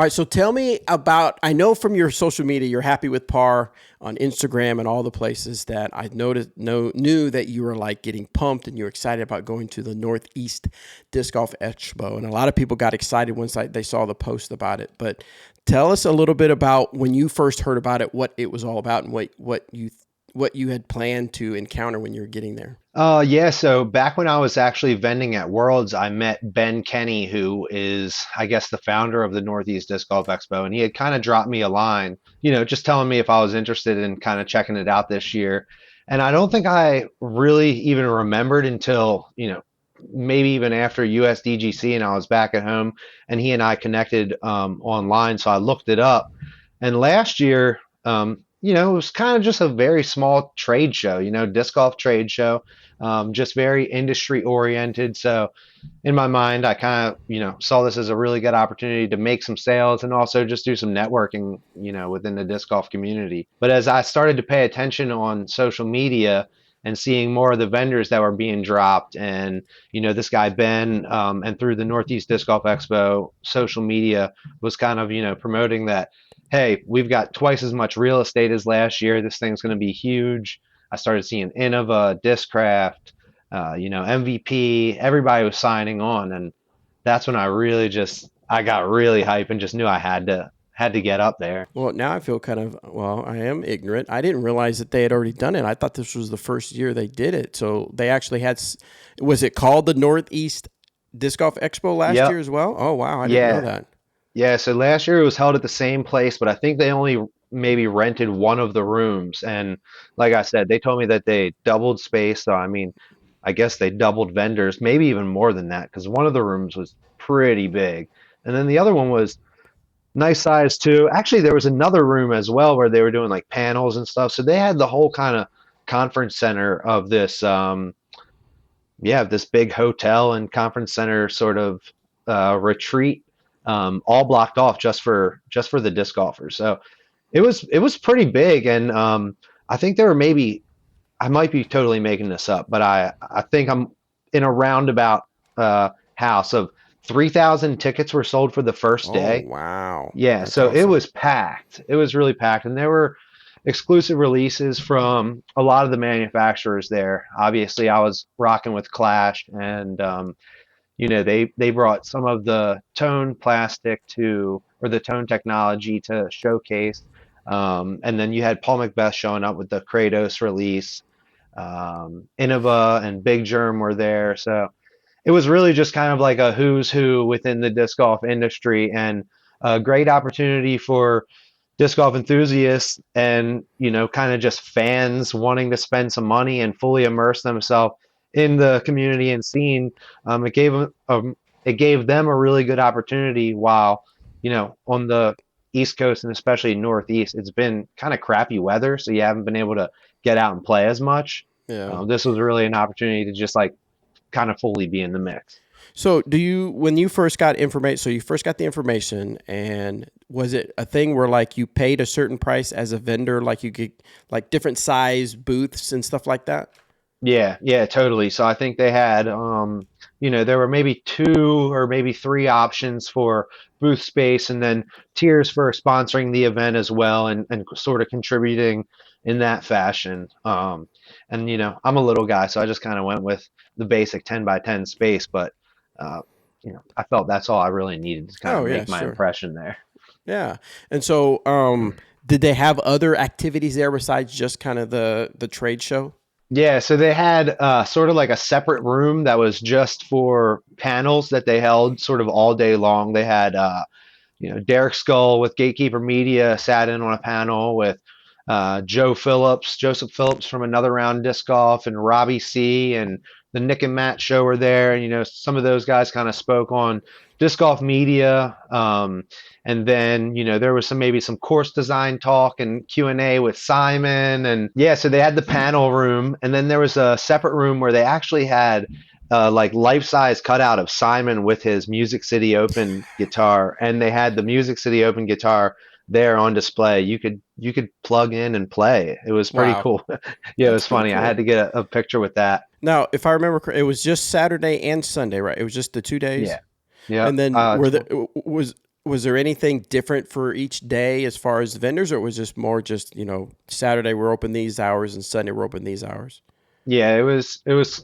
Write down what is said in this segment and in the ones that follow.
All right, so tell me about, I know from your social media, you're happy with par on Instagram and all the places that I knew that you were like getting pumped and you were excited about going to the Northeast Disc Golf Expo. And a lot of people got excited once they saw the post about it. But tell us a little bit about when you first heard about it, what it was all about and what you had planned to encounter when you were getting there. Yeah, so back when I was actually vending at Worlds, I met Ben Kenny, who is, I guess, the founder of the Northeast Disc Golf Expo, and he had kind of dropped me a line, just telling me if I was interested in kind of checking it out this year. And I don't think I really even remembered until, maybe even after USDGC and I was back at home and he and I connected online. So I looked it up. And last year, it was kind of just a very small trade show, disc golf trade show, just very industry oriented. So in my mind, I kind of, saw this as a really good opportunity to make some sales and also just do some networking, within the disc golf community. But as I started to pay attention on social media and seeing more of the vendors that were being dropped and, this guy Ben, and through the Northeast Disc Golf Expo, social media was kind of, promoting that, hey, we've got twice as much real estate as last year. This thing's going to be huge. I started seeing Innova, Discraft, MVP. Everybody was signing on, and that's when I got really hype and just knew I had to get up there. Well, now I feel I am ignorant. I didn't realize that they had already done it. I thought this was the first year they did it. So they actually was it called the Northeast Disc Golf Expo last Yep. year as well? Oh, wow. I didn't know Yeah. that. Yeah. So last year it was held at the same place, but I think they only maybe rented one of the rooms. And like I said, they told me that they doubled space. So I mean, I guess they doubled vendors, maybe even more than that, because one of the rooms was pretty big. And then the other one was nice size too. Actually, there was another room as well where they were doing like panels and stuff. So they had the whole kind of conference center of this, this big hotel and conference center sort of retreat, all blocked off just for the disc golfers. So it was pretty big, and I think there were maybe, I might be totally making this up, but I think I'm in a roundabout house of 3,000 tickets were sold for the first Oh, day. wow. Yeah, That's so it awesome. was packed. It was really packed, and there were exclusive releases from a lot of the manufacturers there. Obviously, I was rocking with Clash, and they brought some of the tone plastic or the tone technology to showcase. And then you had Paul Macbeth showing up with the Kratos release. Innova and Big Germ were there, so it was really just kind of like a who's who within the disc golf industry and a great opportunity for disc golf enthusiasts and kind of just fans wanting to spend some money and fully immerse themselves in the community and scene. It gave them a really good opportunity while on the East Coast and especially Northeast it's been kind of crappy weather, so you haven't been able to get out and play as much. Yeah. This was really an opportunity to just like kind of fully be in the mix. So when you first got information, so you first got the information, and was it a thing where like you paid a certain price as a vendor, like you could like different size booths and stuff like that? Yeah, yeah, totally. So I think they had, there were maybe two or maybe three options for booth space and then tiers for sponsoring the event as well and sort of contributing in that fashion. And, I'm a little guy, so I just kind of went with the basic 10 by 10 space, but, I felt that's all I really needed to kind of Oh yeah, make my sure. impression there. Yeah. And so, did they have other activities there besides just kind of the trade show? Yeah, so they had sort of like a separate room that was just for panels that they held sort of all day long. They had, Derek Skull with Gatekeeper Media sat in on a panel with Joseph Phillips from Another Round Disc Golf, and Robbie C. and the Nick and Matt show were there. And, some of those guys kind of spoke on disc golf media. And then, there was maybe some course design talk and Q&A with Simon. And yeah, so they had the panel room. And then there was a separate room where they actually had like life-size cutout of Simon with his Music City Open guitar. And they had the Music City Open guitar there on display. You could plug in and play. It was pretty Wow, cool. Yeah, it that's was pretty funny. I had cool. to get a picture with that. Now, if I remember, it was just Saturday and Sunday, right? It was just the 2 days, Yeah. Yeah. and then were the was Was there anything different for each day as far as the vendors, or it was just more just, Saturday we're open these hours and Sunday we're open these hours? Yeah, it was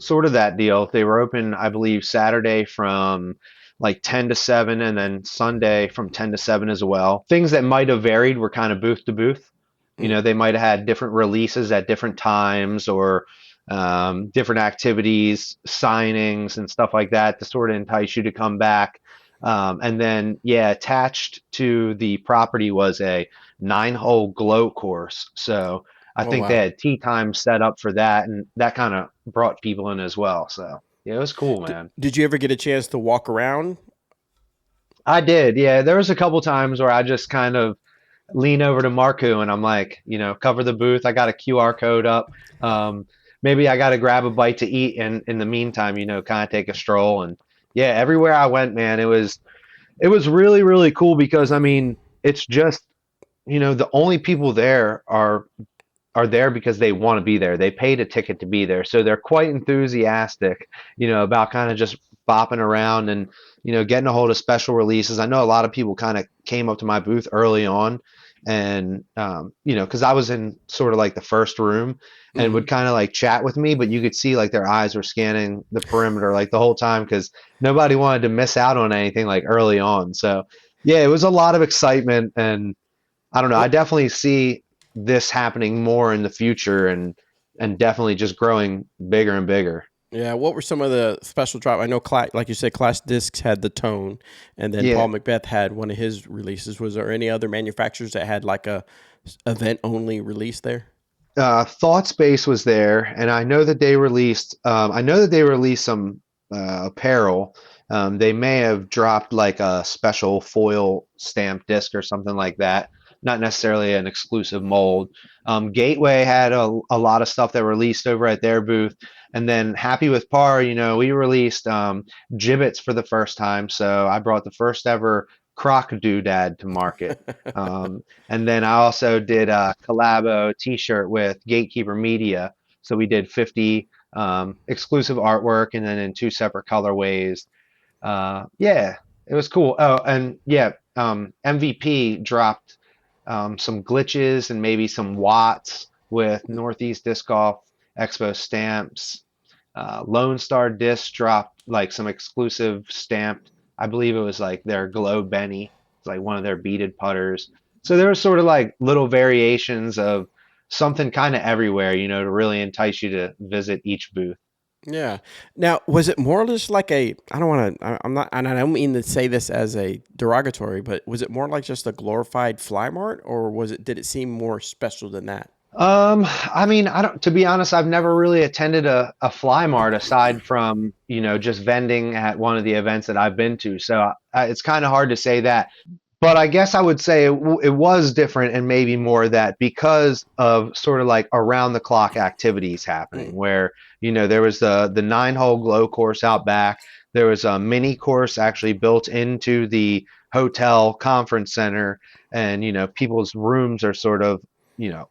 sort of that deal. They were open, I believe, Saturday from like 10 to 7 and then Sunday from 10 to 7 as well. Things that might have varied were kind of booth to booth. Mm. They might have had different releases at different times or different activities, signings and stuff like that to sort of entice you to come back. And then, yeah, attached to the property was a 9-hole glow course. So I Oh, think they wow. had tea time set up for that, and that kind of brought people in as well. So yeah, it was cool, man. Did you ever get a chance to walk around? I did, yeah. There was a couple times where I just kind of lean over to Marku and I'm like, cover the booth. I got a QR code up. Um, Maybe I got to grab a bite to eat, and in the meantime, kind of take a stroll. And yeah, everywhere I went, man, it was really really cool because I mean, it's just the only people there are there because they want to be there. They paid a ticket to be there. So they're quite enthusiastic, about kind of just bopping around and, getting a hold of special releases. I know a lot of people kind of came up to my booth early on and, because I was in sort of like the first room and Hmm. would kind of like chat with me, but you could see like their eyes were scanning the perimeter like the whole time because nobody wanted to miss out on anything like early on. So, yeah, it was a lot of excitement and I don't know. I What? definitely see this happening more in the future and definitely just growing bigger and bigger. Yeah. What were some of the special drop? I know, like you said, Class Discs had the Tone, and then Yeah. Paul Macbeth had one of his releases. Was there any other manufacturers that had like a event only release there? Thought Space was there, and I know that they released. I know that they released some apparel. They may have dropped like a special foil stamp disc or something like that. Not necessarily an exclusive mold. Gateway had a lot of stuff that released over at their booth, and then Happy with Par. We released gibbets for the first time, so I brought the first ever croc doodad to market. Um, and then I also did a collabo T-shirt with Gatekeeper Media. So we did 50 exclusive artwork, and then in two separate colorways. Yeah, it was cool. Oh, and yeah, MVP dropped some glitches and maybe some watts with Northeast Disc Golf Expo stamps. Lone Star Disc dropped like some exclusive stamped. I believe it was like their Glow Benny. It's like one of their beaded putters. So there was sort of like little variations of something kind of everywhere, to really entice you to visit each booth. Yeah. Now, was it more or less like a? I don't want to. I'm not. And I don't mean to say this as a derogatory, but was it more like just a glorified fly mart, or was it? Did it seem more special than that? I mean, I don't, to be honest, I've never really attended a fly mart aside from, just vending at one of the events that I've been to. So it's kind of hard to say that. But I guess I would say it was different and maybe more that because of sort of like around the clock activities happening Mm. where, there was the 9-hole glow course out back. There was a mini course actually built into the hotel conference center and, people's rooms are sort of,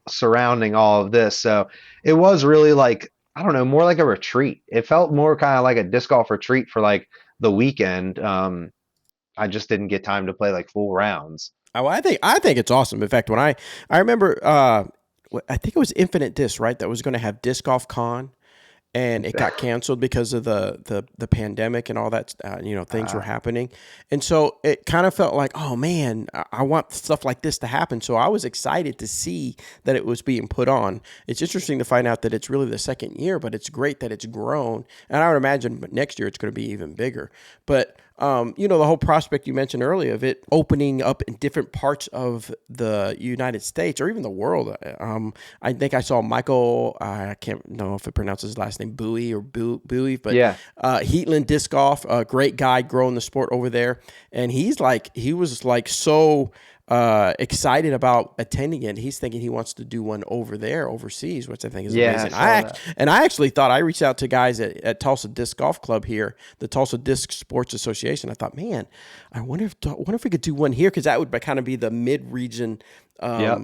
surrounding all of this. So it was really like, I don't know, more like a retreat. It felt more kind of like a disc golf retreat for like the weekend. I just didn't get time to play like full rounds. Oh, I think it's awesome. In fact, when I remember, I think it was Infinite Disc, right? That was going to have Disc Golf Con, and it got canceled because of the pandemic and all that. Things were Uh, happening, and so it kind of felt like, oh man, I want stuff like this to happen. So I was excited to see that it was being put on. It's interesting to find out that it's really the second year, but it's great that it's grown, and I would imagine next year it's going to be even bigger. But the whole prospect you mentioned earlier of it opening up in different parts of the United States or even the world. I think I saw Michael. I can't know if it pronounces his last name Bowie or Bowie, but yeah, Heatland Disc Golf, a great guy growing the sport over there, and he was like so excited about attending it. He's thinking he wants to do one over there overseas, which I think is yeah, I amazing. saw that. I actually thought I reached out to guys at Tulsa Disc Golf Club here, the Tulsa Disc Sports Association. I thought, man, I wonder if we could do one here because that would kind of be the mid region Yep.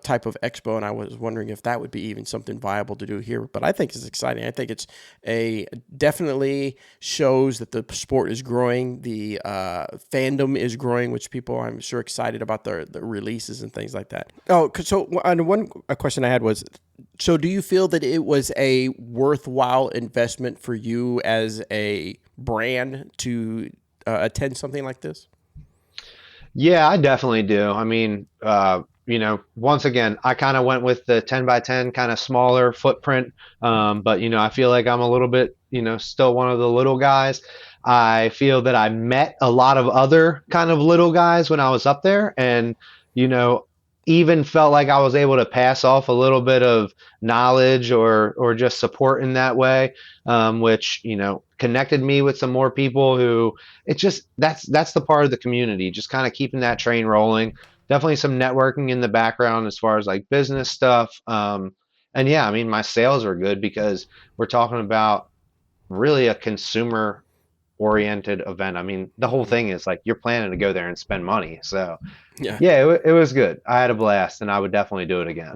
type of expo, and I was wondering if that would be even something viable to do here. But I think it's exciting. I think it's a definitely shows that the sport is growing, the fandom is growing, which people I'm sure excited about the releases and things like that. Oh, so one a question I had was, so do you feel that it was a worthwhile investment for you as a brand to attend something like this? Yeah, I definitely do. I mean, once again, I kind of went with the 10 by 10 kind of smaller footprint. But, I feel like I'm a little bit, still one of the little guys. I feel that I met a lot of other kind of little guys when I was up there and, you know, even felt like I was able to pass off a little bit of knowledge or just support in that way, which, connected me with some more people who it's just that's the part of the community, just kind of keeping that train rolling. Definitely some networking in the background as far as like business stuff. And yeah, I mean, my sales are good because we're talking about really a consumer oriented event. I mean, the whole Hmm. thing is like you're planning to go there and spend money. So Yeah. yeah, it was good. I had a blast and I would definitely do it again.